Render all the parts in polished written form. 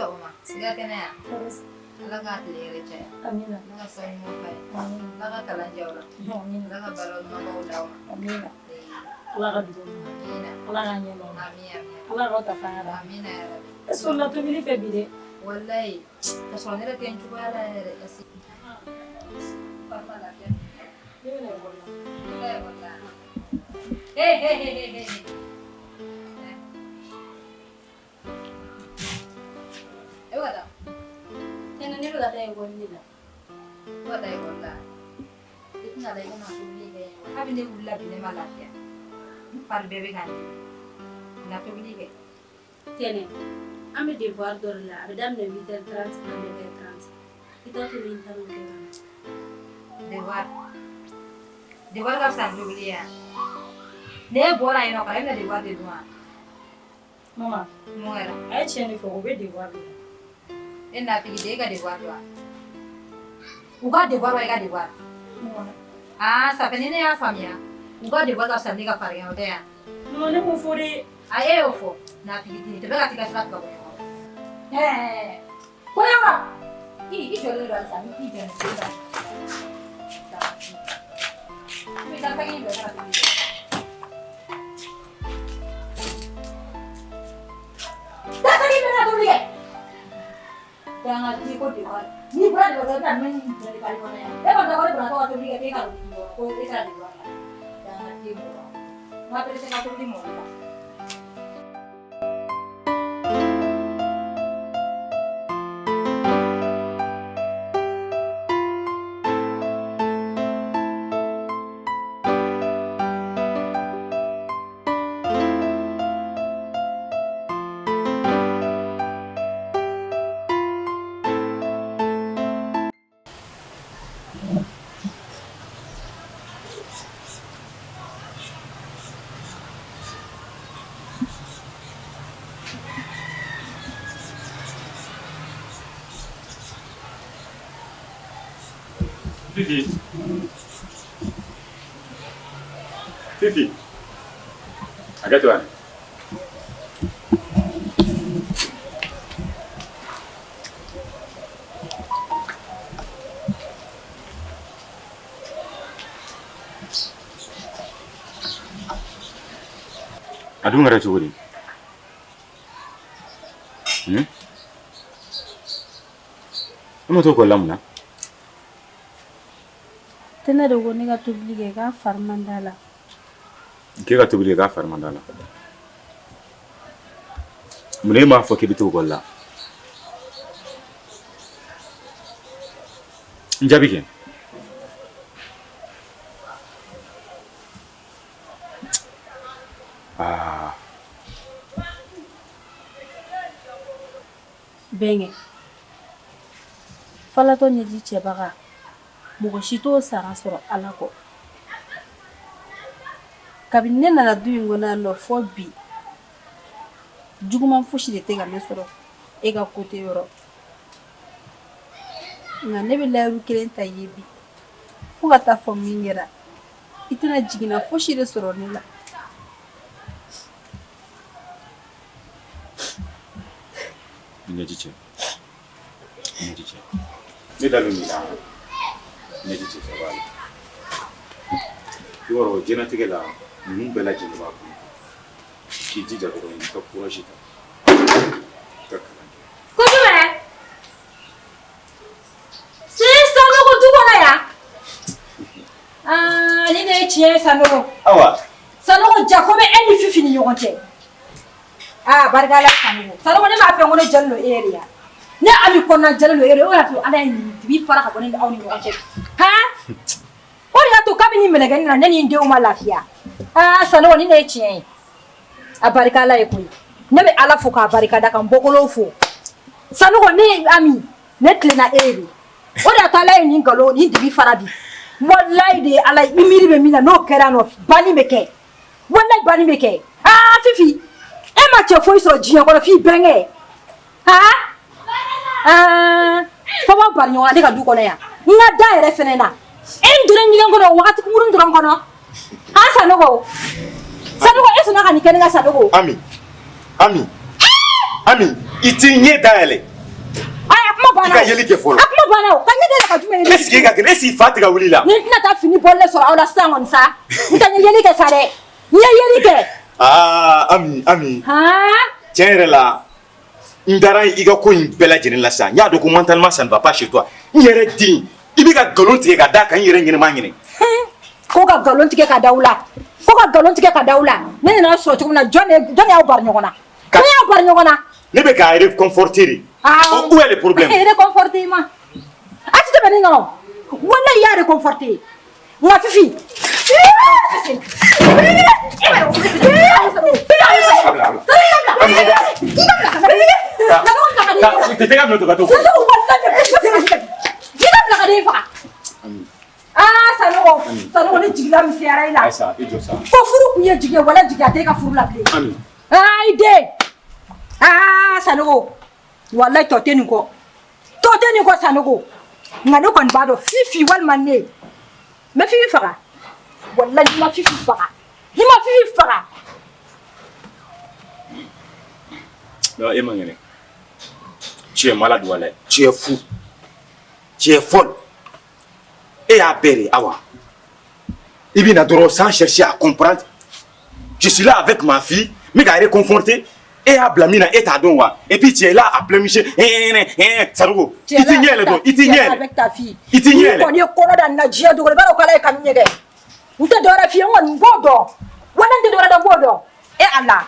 sɔgɔma siga kɛnɛya ala k'a tile yɛrɛ caya amina ala ka sɔn ɲuman fa ye amina ala ka kalan diya la amina ala ka baara ɲumanbaw d'aw ma amina ala ka dugu amina ala ka ɲɛ ma amina ala ka ta fanga la amina yɛrɛ est-ce que la tobili fɛ bi dɛ wallahi ka sɔrɔ ne yɛrɛ tɛ n cogoya la yɛrɛ parce que farima lafiya ne bɛ na ekɔli la ne ka ekɔli la he Ewada. tɛnɛ ne bɛ ka taa ekɔli la Ewada ekɔli la. I tɛna la i kana tobili kɛ yan. Hali ne wulila bi ne ma lafiya. N fari bɛɛ bɛ ka n dimi. Na tobili kɛ. tɛnɛ an bɛ devoir dɔ de la a bɛ daminɛ 8h30 ka 9h30 i t'a to min ta min kɛ ka na Devoir. Devoir ka fisa ni tobili ye yan. Ne bɔra yen nɔ ka e bɛna devoir de dun wa? mama Mun kɛra? a ye tiɲɛ de fɔ o bɛ devoir de la E n'a tigi de e ka devoir don wa? U ka devoir wa i ka devoir? mama Ah, ça fait ni ne y'a faamuya. U ka devoir ka fisa ni ne ka farinya o tɛ yan. mama ne m'o fɔ de A ye y'o fɔ. N'a tigi tɛ tɛ bɛ ka t'i ka sira tigɛ bɔ ɲɔgɔn na. Koɲɛma! I jɔlen don halisa ni i jɔlen don i bɛ taa fɛn in jɔ ka tobili kɛ. Taa fɛn in jɔ ka tobili kɛ. Jangan di ko devoir. Ni bɔra devoir la i bɛ na min jɔli kari kɔnɔ yan. E ma dabɔ ne bɔra ko ka tobili kɛ k'e ka tobili kɛ ko e ka devoir la. Jangan di mɔgɔ. N'a perese ka tobili mɔgɔ la. Fifi. Fifi. Agak-tuan. Aduh ngara cogo di. Kamu tahu kolam na? tɛnɛ de ko ne ka tobili kɛ k'a fari man d'a la K'e ka tobili kɛ k'a fari man d'a la. Mun ne m'a fɔ k'i bɛ to ekɔli la? N jaabi kɛ. bɛnkɛ falatɔ ɲɛji cɛbaga mɔgɔ si t'o sara sɔrɔ ala kɔ kabini ne nana du in kɔnɔ yan nɔ fɔ bi juguman fosi de tɛ ka ne sɔrɔ e ka kote yɔrɔ nka ne bɛ layiru kelen ta i ye bi fo ka taa fɔ min kɛra i tɛna jiginna fosi de sɔrɔ ne la Ɲɛji cɛ. Ɲɛji cɛ. Ne dalen b'i la. Ɲɛji cɛ sabali. Yɔrɔ diɲɛlatigɛ la ninnu bɛɛ lajɛlen b'a kɔnɔ. K'i jija dɔrɔn i ka courage ta. I ka kalan kɛ. Kosɛbɛ. Sisan nɔgɔ du kɔnɔ yan. Ni ne ye tiɲɛ ye Sanogo. Awa. Sanogo ja ko bɛ e ni Fifi ni ɲɔgɔn cɛ. Barika Ala Sanogo. Sanogo ne m'a fɛ ko ne jɛlen don e yɛrɛ ya. Ne Ami kɔnɔna jɛlen don e yɛrɛ o y'a to Ala ye nin dibi fara ka bɔ ne ni aw ni ɲɔgɔn cɛ. O de y'a to kabini mɛlɛkɛnin na ne ni n denw ma lafiya. Sanogo ni ne ye tiɲɛ ye. A barika Ala ye koyi. Ne bɛ Ala fo k'a barikada ka n bɔkɔlow fo. Sanogo ne Ami ne tilenna e de. O de y'a to Ala ye nin nkalon nin dibi fara bi. Wallahi de Ala i miiri bɛ min na n'o kɛra nɔ banni bɛ kɛ. Wallahi banni bɛ kɛ. Fifi e ma cɛ foyi sɔrɔ diɲɛ kɔnɔ f'i bɛnkɛ. Fɔ b'aw bari ɲɔgɔn na ne ka du kɔnɔ yan. N ka da yɛrɛ fɛnɛ na. E n donna ɲɛgɛn kɔnɔ wagati kunkurun dɔrɔn kɔnɔ. Sanogo. Sanogo e sɔnna ka nin kɛ ne ka Sanogo. Ami, i t'i ɲɛ dayɛlɛ. Aya kuma bana. Ka yeli kɛ fɔlɔ. Kuma bana o. Ka ne de ka jumɛn yeli. Est-ce que ka gɛlɛn est-ce que fa tɛ ka wuli la? Ni tɛna taa fini bɔlen sɔrɔ aw la sisan kɔni sa. N tɛ yeli kɛ sa dɛ. N ye yeli kɛ. Ami. Tiɲɛ yɛrɛ la n taara i ka ko in bɛɛ lajɛlen la sisan n y'a dɔn ko mentalement ça ne va pas chez toi n yɛrɛ den i bɛ ka nkalon tigɛ ka d'a kan n yɛrɛ ɲɛnɛma ɲini. Ko ka nkalon tigɛ ka da aw la ko ka nkalon tigɛ ka da aw la ne nana sɔrɔ cogo min na jɔn y'aw bari ɲɔgɔn na jɔn y'aw bari ɲɔgɔn na. Ne bɛ k'a réconforter de. Où est le problème? Réconforter ma a ti tɛmɛ nin kan o walahi i y'a réconforter nka Fifi. Sanogo ne jigila misɛnyara i la ko furu kun ye jigi ye wala jigiya tɛ e ka furu la bilen. I den Sanogo walahi tɔ tɛ nin kɔ Sanogo nka ne kɔni b'a dɔn Fifi walima ne n bɛ Fifi faga walahi ni ma Fifi faga. Non, et Mangene, tu es malade, Wallet. Tu es fou. Tu es folle. Et à Béré, Awa. Ibn Adoro, sans chercher à comprendre. Je suis là avec ma fille, mais elle est confortée. Et à Blamina, et à Donwa. Et puis tu es là à pleurnicher. Sarugo. Il t'ignore avec ta fille. Il t'ignore. On est corps dans la dia de la locale comme Négé. Vous te donnez fille, on bodo. On te donne de bodo. Et Allah.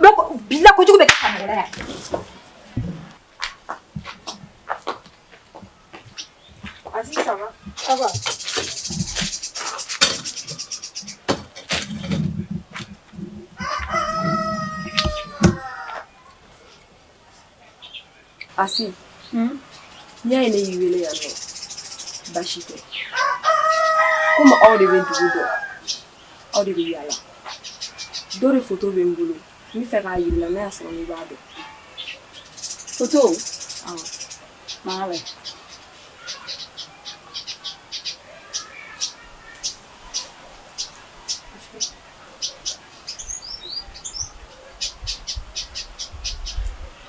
Donc, bila ko jugu be ka ngora ya. Asi ça va? Ça va. Asi. Nya ene yiwele ya no. Bashite. Kuma aw de be dugu do. Aw de be yala. Dore photo be ngolo. Mi fɛ k'a yiri la ne y'a sɔrɔ n'i b'a dɔn. Photo? Awɔ. Maa bɛ.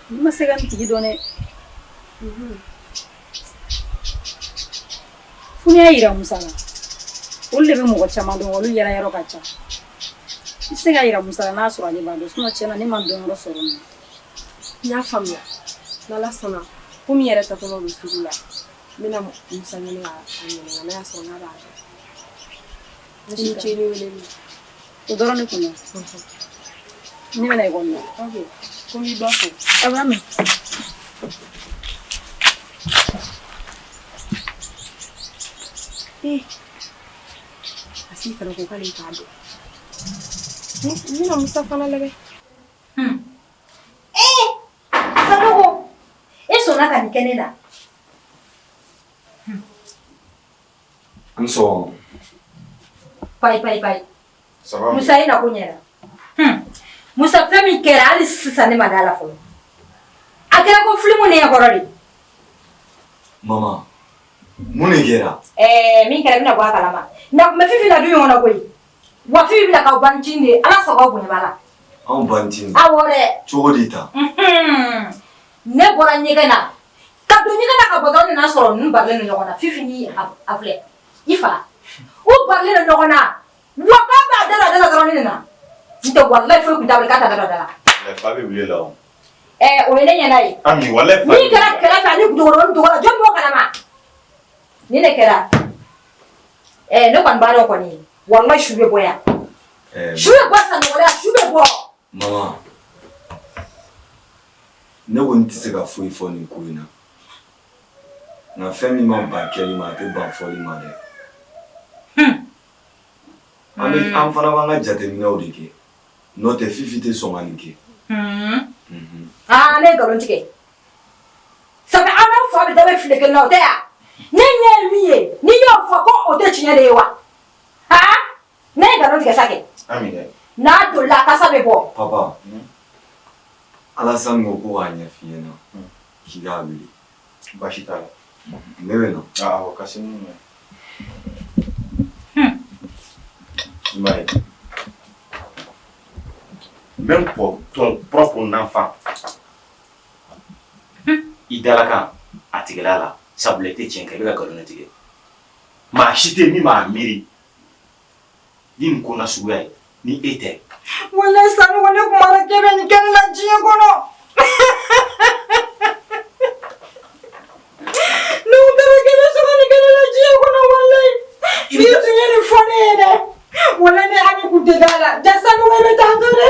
Ni ma se ka nin tigi dɔn dɛ. Fo n'i y'a yira Musa la. Olu de bɛ mɔgɔ caman dɔn olu yɛrɛ yɔrɔ ka ca. I se ka yira Musa la n'a sɔrɔ ale b'a dɔn sinon tiɲɛ na ne ma dɔn yɔrɔ sɔrɔ nin na. N y'a faamuya n'Ala sɔnna komi n yɛrɛ tatɔla bɛ sugu la n bɛna Musa ɲini k'a ɲininka n'a y'a sɔrɔ n'a b'a dɔn. I ni ce i ni weleli. O dɔrɔn de kun don. Ne bɛna ekɔli la. Ok komi i b'a fɔ. A b'a mɛn. Asi fana ko k'ale t'a dɔn. N bɛna Musa fana lajɛ. Sanogo e sɔnna ka nin kɛ ne la. N sɔn. Pai. Ça va? Musa i na ko ɲɛna. Musa fɛn min kɛra hali sisan ne ma d'a la fɔlɔ. A kɛra ko filimu ne ɲɛkɔrɔ de. Mama, mun de kɛra? Min kɛra i bɛna bɔ a kalama. Nka tun bɛ Fifi la du in kɔnɔ koyi. Wa Fifi bɛna k'aw banicini de ye. Ala sago aw bonya b'a la. Anw banicini? Awɔ dɛ. Cogo di ta? Ne bɔra ɲɛgɛn na. Ka don ɲɛgɛn na ka bɔ dɔrɔn nana sɔrɔ ninnu barilen don ɲɔgɔn na. Fifi ni a filɛ. I fa. U barilen don ɲɔgɔn na. Wa k'a b'a da la dɔrɔn ne nana. N tɛ walayi foyi kun t'a bolo k'a ta da la. Fa bɛ wuli la o. O ye ne ɲɛna ye. Ami walayi fa. Min kɛra kɛrɛfɛ ani dogoroni jɔn b'o kalama. Ni ne kɛra. Ne kɔni b'a dɔn kɔni. Walayi su bɛ bɔ yan. Su bɛ bɔ Sanogo su bɛ bɔ. Mama, ne ko n tɛ se ka foyi fɔ nin ko in na. Nka fɛn min ma ban kɛli ma a tɛ ban fɔli ma dɛ. An fana b'an ka jateminɛw de kɛ. N'o tɛ Fifi tɛ sɔn ka nin kɛ. Ne ye nkalon tigɛ. Sabu an n'aw fa bɛ da bɛ file kelen na o tɛ yan. Ne ɲɛ ye min ye n'i y'o fɔ ko o tɛ tiɲɛ de ye wa? Ne ye nkalon tigɛ sa kɛ. Ami dɛ. N'a dolila a kasa bɛ bɔ. Papa, Alassane ko k'a ɲɛ f'i ɲɛna k'i k'a wele. Baasi t'a la. Ne bɛ na. Awɔ kasi mun na. I m'a ye. Même pour ton propre enfant. idalakan a tigɛla la sabula I tɛ tiɲɛ kɛ I bɛ ka nkalon tigɛ maa si tɛ min b'a miiri ni nin ko na suguya ye ni e tɛ. Wallahi Sanu ko ne kuma kɛ bɛ nin kɛ ne la diɲɛ kɔnɔ. Ne kun tɛ kɛ ne sɔrɔ nin kɛ ne la diɲɛ kɔnɔ wallahi. I tun ye nin fɔ ne ye dɛ. Wallahi ne Ami kun tɛ da la. Ja Sanu ko bɛ taa to dɛ.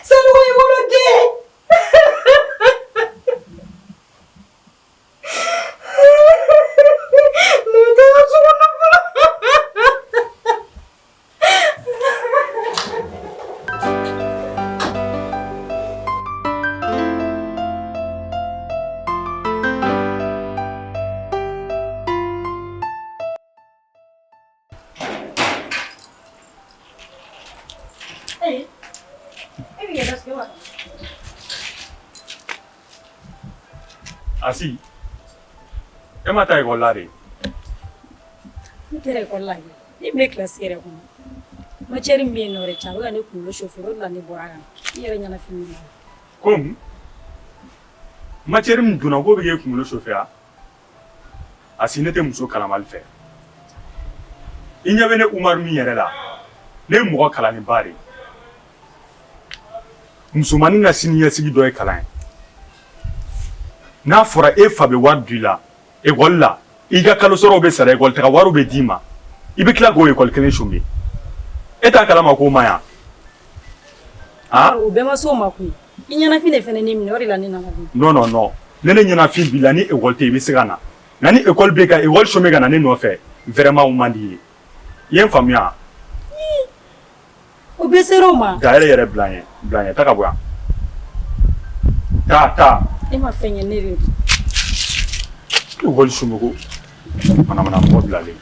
Sanu ko I bolo tɛ. Asi, ma taa école la de. Ne tɛ école la ye. Ne bɛ classe yɛrɛ kɔnɔ. Matière min bɛ yen nɔ yɛrɛ ca, a bɛ ka ne kunkolo chauffer o de la ne bɔra ka na. I yɛrɛ ɲɛna fini min na. Comme matière min donna k'o bɛ k'e kunkolo chauffer a? Asi ne tɛ muso kalamali fɛ. I ɲɛ bɛ ne Umaru min yɛrɛ la, ne ye mɔgɔ kalanniba de. Musomanin ka siniɲɛsigi dɔ ye kalan ye. N'a fɔra e fa bɛ wari di la école la I ka kalo sɔrɔw bɛ sara école taga wariw bɛ d'i ma I bɛ tila k'o école kelen chômer e t'a kalama k'o ma ɲa o bɛɛ ma s'o ma koyi I ɲɛnafin de fɛnɛ ne minɛ o de la ne nana bi non ne ɲɛnafin b'i la ni école tɛ I bɛ se ka na nka ni école bɛ ka école chômer ka na ne nɔfɛ vraiment o man di I ye I ye n faamuya o bɛɛ ser'o ma da yɛrɛ bila n ye taa ka bɔ yan taa e ma fɛn ye ne de école chômer ko manamana mɔgɔ bilalen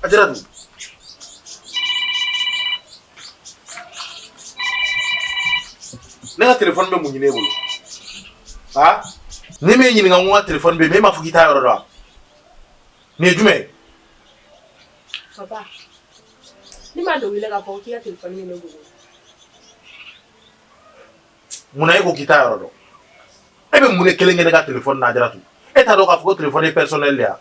Ajaratu. Ne ka téléphone bɛ mun ɲini e bolo? Ha? Ne m'e ɲininka n ko n ka téléphone bɛ yen, mais e m'a fɔ k'i t'a yɔrɔ dɔn wa? Nin ye jumɛn ye? Papa, ne m'a dɔn wele k'a fɔ k'i ka téléphone bɛ ne bolo. Munna e ko k'i t'a yɔrɔ dɔn? E bɛ mun de kelen kɛ ne ka téléphone na Ajaratu? E t'a dɔn k'a fɔ ko téléphone ye personnel de ye wa?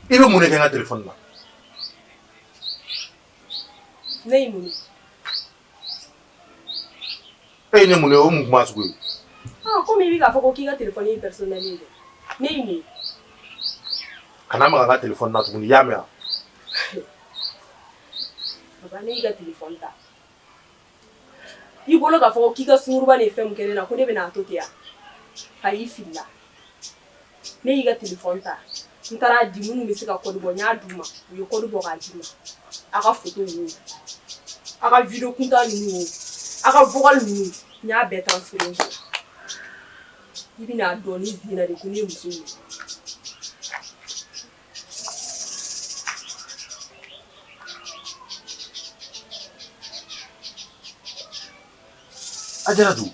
I bɛ mun de kɛ n ka téléphone na? Ne y'i mun ye? E ye ne mun ye o mun kuma sugu ye? Komi I bɛ k'a fɔ ko k'i ka téléphone ye personnel ye dɛ. Ne y'i mun ye? Kana maga n ka téléphone na tuguni, i y'a mɛn wa? Papa, ne y'i ka téléphone ta. I bolo k'a fɔ ko k'i ka sunguruba ni fɛn mun kɛ ne na ko ne bɛna a to ten wa? Ayi, I filila. Ne y'i ka téléphone ta. N taara di minnu bɛ se ka code bɔ, n y'a d'u ma. U ye code bɔ k'a d'i ma. A ka photo wo, a ka vidéo kunta ninnu wo, a ka vocal ninnu, n y'a bɛɛ transféré n kun. I bɛna dɔn ni bi na de ko ne ye muso ye. Ajaratu.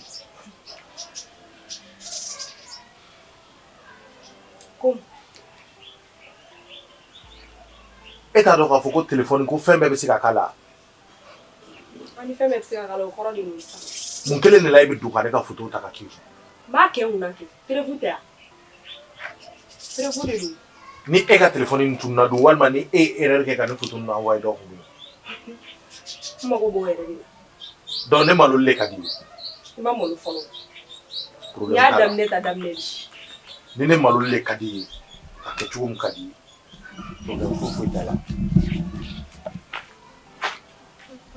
Comme E t'a dɔn k'a fɔ ko téléphone ko fɛn bɛɛ bɛ se ka k'a la? ani fɛn bɛɛ bɛ se ka k'a la o kɔrɔ de y'o ye sa. Mun kelen de la e bɛ don ka ne ka photo ta ka k'i kun? N b'a kɛ mun na kɛ? Prévu tɛ wa? Prévu de don. Ni e ka téléphone in tununa don walima ni e ye erreur kɛ ka ne photo ninnu envoyer dɔ kun. N mago b'o yɛrɛ de la. Donc ne malo le ka di ye. I ma malo fɔlɔ. N Problème y'a t'a la. daminɛ ta daminɛ de. Ni ne malo le ka di ye, a kɛ cogo min ka di ye. Problème foyi t'a la.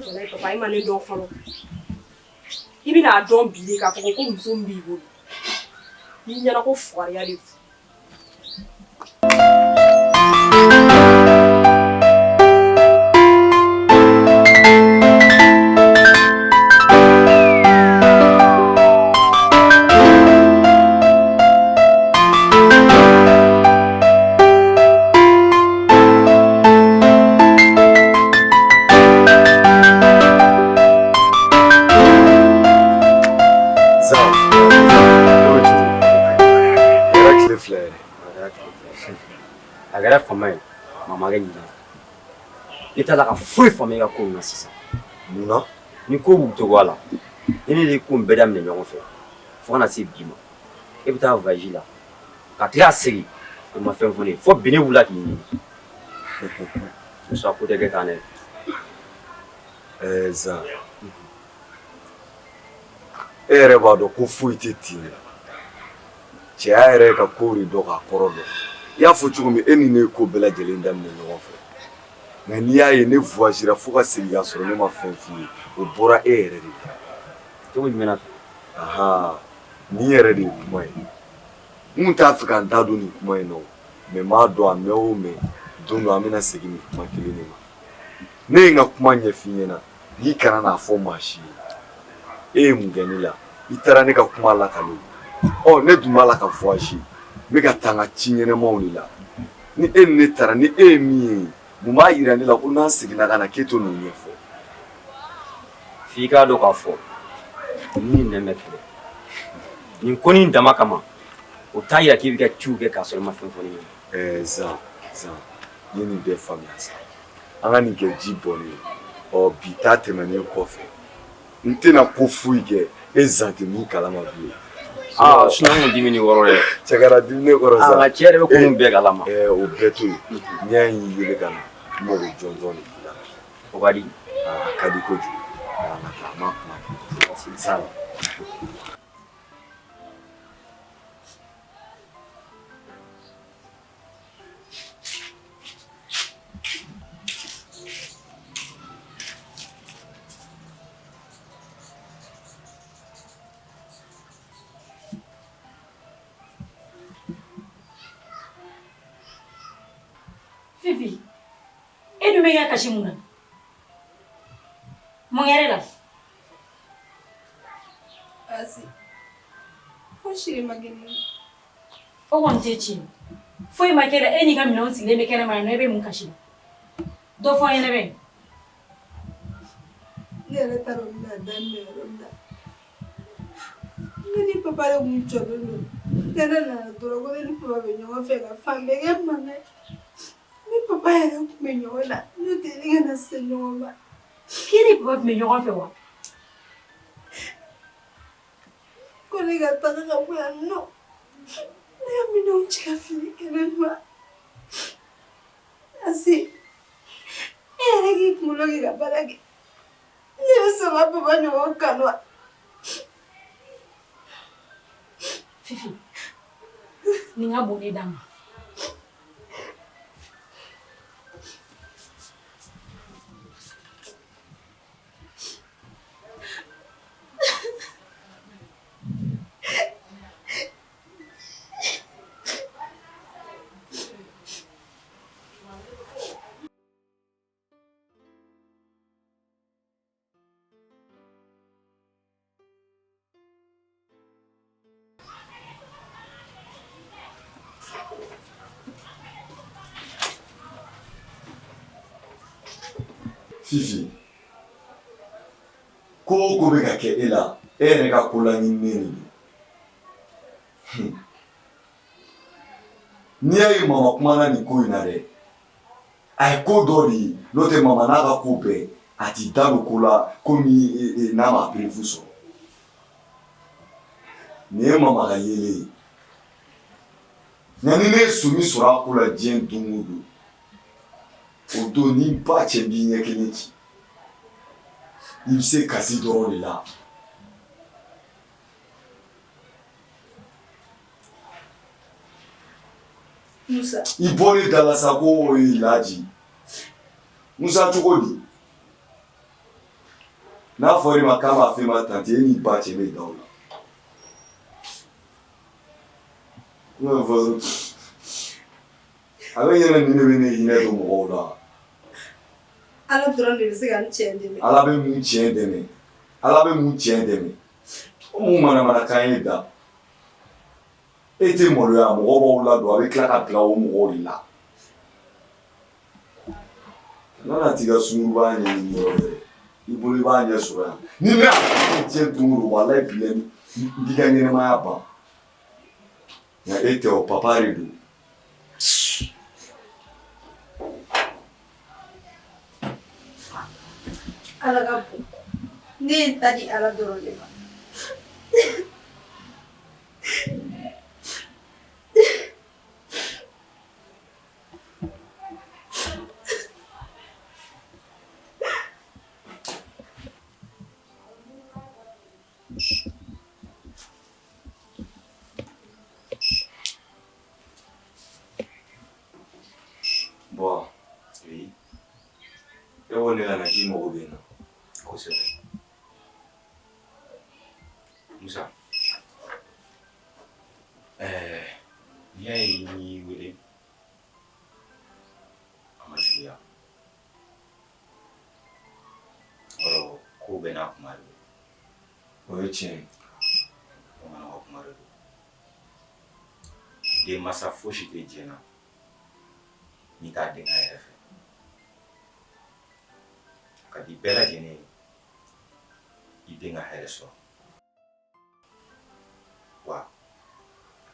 Walayi papa, I ma ne dɔn fɔlɔ. I bɛna dɔn bi de k'a fɔ ko muso min b'i bolo. N'i ɲɛna ko fugariya de don. kɛra fama ye mamakɛ ɲina i t'a la ka foyi faamu i ka kow na sisan mun na ni ko b'u cogo a la i ni ko bɛɛ daminɛ ɲɔgɔn fɛ fo kana se bi ma i bɛ taa voyage la ka tila ka segin i ma fɛn fɔ ne ye fo bi ne wulila k'i ɲini muso ko tɛ kɛ tan dɛ Zan e yɛrɛ b'a dɔn ko foyi tɛ ten cɛya yɛrɛ ka kow de dɔn k'a kɔrɔ dɔn i y'a fɔ cogo min e ni ne ye ko bɛɛ lajɛlen daminɛ ɲɔgɔn fɛ nka n'i y'a ye ne voyagera fo ka segin k'a sɔrɔ ne ma fɛn f'i ye o bɔra e yɛrɛ de la cogo jumɛn na aha nin yɛrɛ de ye kuma ye n kun t'a fɛ ka n da don nin kuma in na mɛ m'a dɔn a mɛn o mɛn don dɔ an bɛna segin nin kuma kelen de ma ne ye n ka kuma ɲɛf'i ɲɛna n'i kana n'a fɔ maa si ye e ye mun kɛ ne la i taara ne ka kuma lakale ne dun b'a la ka voyage n bɛ ka taa n ka ci ɲɛnɛmaw de la ni e ni ne taara ni e ye min ye mun b'a yira ne la ko n'an seginna ka na k'e to nin ɲɛfɔ f'i k'a dɔn k'a fɔ ni nin bɛ kɛlɛ nin ko nin dama kama o t'a yira k'i bɛ ka ciw kɛ k'a sɔrɔ i ma fɛn fɔ ne ɲɛna Zan n ye nin bɛɛ faamuya sa an ka nin kɛ ji bɔnnen ye bi ta tɛmɛnen kɔfɛ n tɛna ko foyi kɛ e Zan tɛ min kalama bilen sinɔn kun dimi ni wɔɔrɔ dɛ cɛkara dimi ne kɔrɔ sa nka cɛ yɛrɛ bɛ ko min bɛɛ kalama o bɛɛ to yen n'i y'a y'i wele ka na n mago jɔnjɔn de k'i la o ka di a ka di kojugu an ka taa an b'a kuma kɛ sa la Fifi, e dun bɛ ka kasi mun na? Mun yɛrɛ la? Asi, fo siri ma kɛ ne la. O kɔni tɛ tiɲɛ. Foyi ma kɛ la, e n'i ka minɛnw sigilen bɛ kɛnɛma yan nɔ, e bɛ mun kasi la? Dɔ fɔ n ɲɛna bɛ. Ne yɛrɛ t'a dɔn n bɛna daminɛ yɔrɔ min na. Ne ni papa de kun jɔlen don. Tɛnɛ nana dɔrɔn ko ne ni papa bɛ ɲɔgɔn fɛ ka fan bɛɛ kɛ mankan ye. Ni papa yɛrɛ kun bɛ ɲɔgɔn na, n'o tɛ ne kana se ɲɔgɔn ma. K'i ni papa tun bɛ ɲɔgɔn fɛ wa? Ko ne ka taga ka bɔ yan nɔ. Ne ka minɛnw cɛ ka fili kɛnɛma. Asi, e yɛrɛ k'i kunkolo kɛ ka baara kɛ. Ne bɛ sɔn ka papa ɲɔgɔn kanu wa? Fifi, nin ka bon ne d'a ma. Fifi, ko o ko bɛ ka kɛ e la e yɛrɛ ka ko laɲininen de don n'i y'a ye mama kumana nin ko in na dɛ a ye ko dɔ de ye n'o tɛ mama n'a ka ko bɛɛ a t'i da don ko la komi n'a ma prévu sɔrɔ nin ye mama ka yelen ye nka ni ne ye sumi sɔrɔ a ko la diɲɛ don o don o don ni ba cɛ b'i ɲɛ kelen ci i bɛ se kasi dɔrɔn de la Musa, i bɔlen da la sa ko o ye Laji Musa cogo di n'a fɔra i ma k'a b'a fɛ ma tante e n'i ba cɛ bɛ da o la a bɛ ɲɛna ni ne bɛ ne hinɛ don mɔgɔw la Ala dɔrɔn de bɛ se ka n cɛ dɛmɛ. Ala bɛ mun tiɲɛ dɛmɛ Ala bɛ mun tiɲɛ dɛmɛ o mun manamanakan ye da e tɛ maloya mɔgɔ b'aw ladon a bɛ tila ka bila o mɔgɔw de la n'a t'i ka sunkuruba ɲɛɲini yɔrɔ wɛrɛ i bolo i b'a ɲɛ sɔrɔ yan ni ne y'a fɔ diɲɛ don o don walayi bilayi n b'i ka ɲɛnɛmaya ban nka e tɛ o papa de don Ala ka bon. Ne ye n ta di Ala dɔrɔn de ma. Bon, oui. Et on est là, on a dit mon bien. Ko sɛbɛ Musa n'i y'a ye n y'i wele a ma juguya ɔrɔ ko bɛɛ n'a kuma de don O ye tiɲɛ ye. bamananw ka kuma de don denmansa fosi tɛ diɲɛ na n'i t'a denkɛ yɛrɛ fɛ ka di bɛɛ lajɛlen ye i den ka hɛrɛ sɔrɔ wa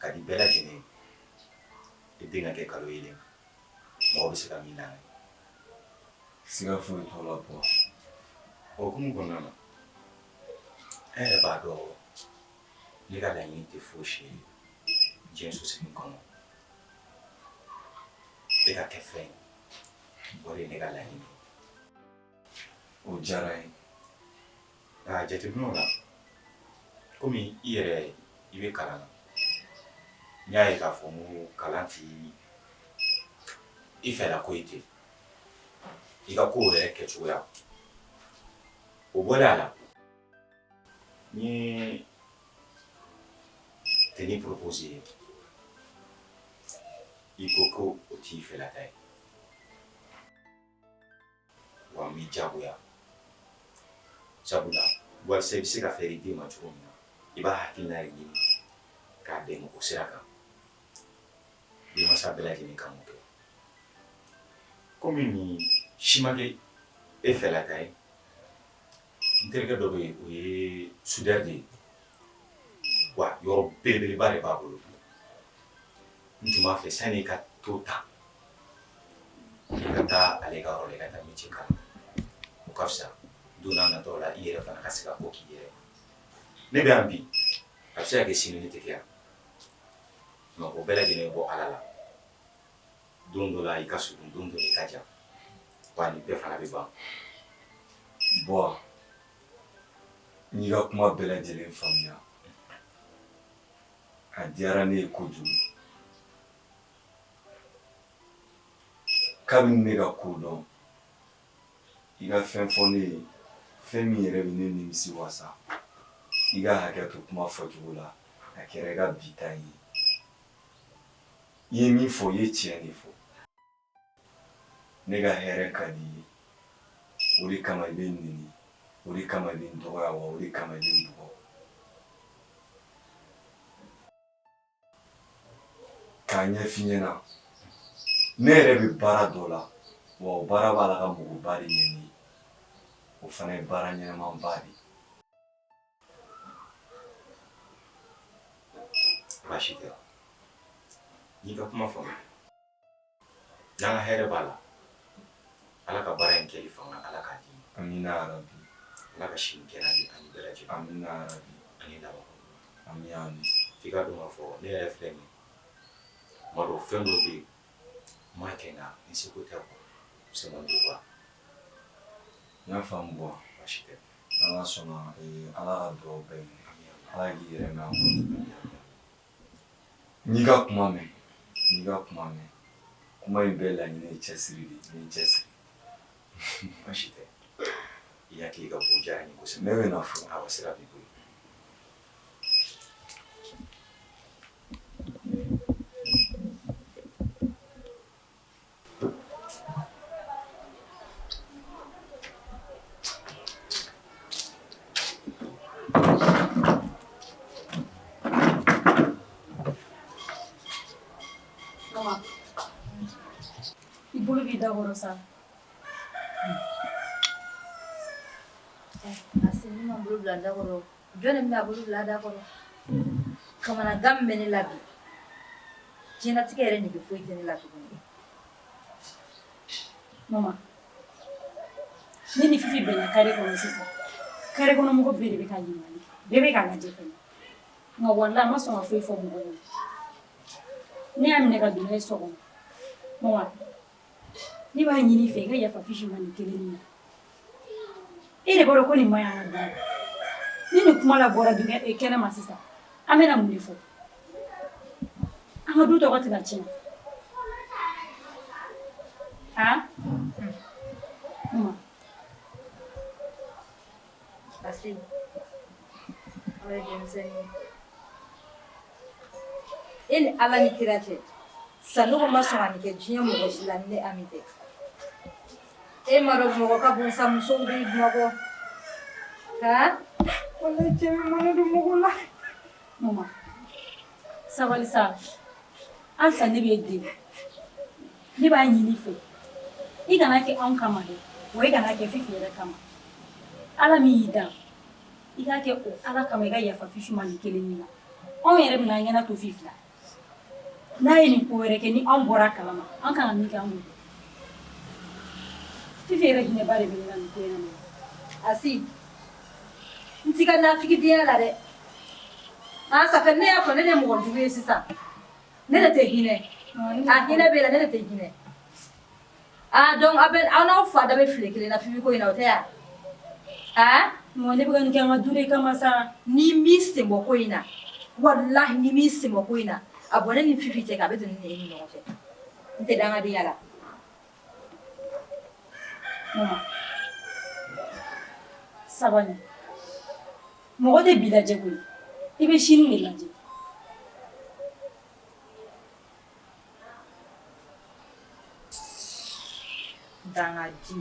ka di bɛɛ lajɛlen ye i den ka kɛ kalo yelen mɔgɔ bɛ se ka min n'a ye Siga foyi t'o la bɔ. o hukumu kɔnɔna na an yɛrɛ b'a dɔn ne ka laɲini tɛ fosi ye diɲɛ sosigi kɔnɔ e ka kɛ fɛn o de ye ne ka laɲini ye. O diyara n ye. Nka jateminɛw la komi i yɛrɛ i bɛ kalan na n y'a ye k'a fɔ ko kalan tɛ i fɛla ko ye ten i ka kow yɛrɛ kɛcogoya o bɔlen a la n ye tenue proposé ye i ko ko o t'i fɛlata ye wa n b'i diyagoya sabula walasa i bɛ se ka fɛɛrɛ i den ma cogo min na i b'a hakilina de ɲini k'a dɛmɛ o sira kan denmansa bɛɛ lajɛlen kan k'o kɛ komi nin si ma kɛ e fɛlata ye n terikɛ dɔ bɛ yen o ye soudeur de ye wa yɔrɔ belebeleba de b'a bolo n tun b'a fɛ sani i ka to ta i ka taa ale ka yɔrɔ la i ka taa métier kalan o ka fisa don n'a nataw la i yɛrɛ fana ka se ka ko k'i yɛrɛ ne bɛ yan bi a bɛ se ka kɛ sini ne tɛ kɛ yan mɛ o bɛɛ lajɛlen bɔ ala la don dɔ la i ka surun don dɔ la i ka jan wa nin bɛɛ fana bɛ ban. Bon, n y'i ka kuma bɛɛ lajɛlen faamuya. A diyara ne ye kojugu. Kabini ne ka ko dɔn i ka fɛn fɔ ne ye fɛn min yɛrɛ bɛ ne nimisi wasa i ka hakɛ to kuma fɔcogo la a kɛra i ka bi ta ye i ye min fɔ i ye tiɲɛ de fɔ ne ka hɛrɛ ka di i ye o de kama i bɛ n nɛni o de kama i bɛ n dɔgɔya wa o de kama i bɛ n bugɔ k'a ɲɛf'i ɲɛna ne yɛrɛ bɛ baara dɔ la wa o baara b'a la ka mɔgɔba de ɲɛni o fana ye baara ɲɛnɛmanba de ye. Baasi tɛ n'i ka kuma faamu n'an ka hɛrɛ b'a la ala ka baara in kɛli fanga ala k'a di Amina yarabi. ala ka sini kɛnɛ di ani bɛɛ lajɛlen Amina yarabi. ani laban Ami ami. f'i ka dɔn k'a fɔ ne yɛrɛ filɛ nin ye tuma dɔw fɛn dɔw bɛ yen n m'a kɛ nka n seko tɛ c'est mon devoir. N y'a faamu bɔ. Baasi tɛ Ala sɔnna ala ka dugawu bɛɛ minɛ ala k'i yɛrɛ mɛn an kɔnɔ. N'i ka kuma mɛn n'i ka kuma mɛn kuma in bɛɛ laɲini ye cɛsiri de ye ni cɛsiri. baasi tɛ i hakili ka bon diyara n ye kosɛbɛ. Ne bɛ na fɔ. Awɔ sira b'i bolo. I bolo b'i da kɔrɔ sa. Asi ni ma bolo bila da kɔrɔ jɔn de bɛna bolo bila da kɔrɔ kamanagan min bɛ ne la bi diɲɛlatigɛ yɛrɛ nege foyi tɛ ne la tuguni. Mama, ne ni Fifi bɛnna kare kɔnɔ sisan kare kɔnɔ mɔgɔ bɛɛ de bɛ ka ɲininkali bɛɛ bɛ ka lajɛ fɛnɛ nka walahi a ma sɔn ka foyi fɔ mɔgɔ ye ne y'a minɛ ka don n'a ye so kɔnɔ Maman ne b'a ɲini i fɛ i ka yafa Fifi ma nin kelen na e de b'a dɔn ko nin ma ɲi an ka du ni nin kuma la bɔra kɛnɛ ma sisan an bɛna mun de fɔ an ka du tɔgɔ tɛ ka tiɲɛ Maman Asi ala denmisɛnnin e ni ala ni kira cɛ Sanogo ma sɔn ka nin kɛ diɲɛ mɔgɔ si la ni ne Ami tɛ e ma dɔn mɔgɔ ka bon sa musow bɛ Bamakɔ walahi cɛ bɛ mana don mɔgɔ la Maman sabali sa halisa ne b'e deli ne b'a ɲini i fɛ i kana kɛ anw kama dɛ wa i kana kɛ Fifi yɛrɛ kama ala min y'i da i k'a kɛ o ala kama i ka yafa Fifi ma nin kelen na anw yɛrɛ bɛna an ɲɛna to Fifi la n'a ye nin ko wɛrɛ kɛ ni anw bɔra kalama an kan ka min kɛ an b'o kɛ Fifi yɛrɛ hinɛba de bɛ ne la nin ko in na Asi n t'i ka nafigidenya la dɛ ça fait ne y'a fɔ ne de ye mɔgɔ jugu ye sisan ne de tɛ hinɛ hinɛ b'e la ne de tɛ hinɛ donc aw n'aw fa da bɛ file kelen na Fifi ko in na o tɛ yan Maman ne bɛ ka nin kɛ an ka du de kama sa n'i m'i sen bɔ ko in na walahi n'i m'i sen bɔ ko in na a bɔ ne ni Fifi cɛ a bɛ don ne ni e ni ɲɔgɔn cɛ n tɛ dangadenya la Maman sabali mɔgɔ tɛ bi lajɛ koyi i bɛ sini de lajɛ dangadi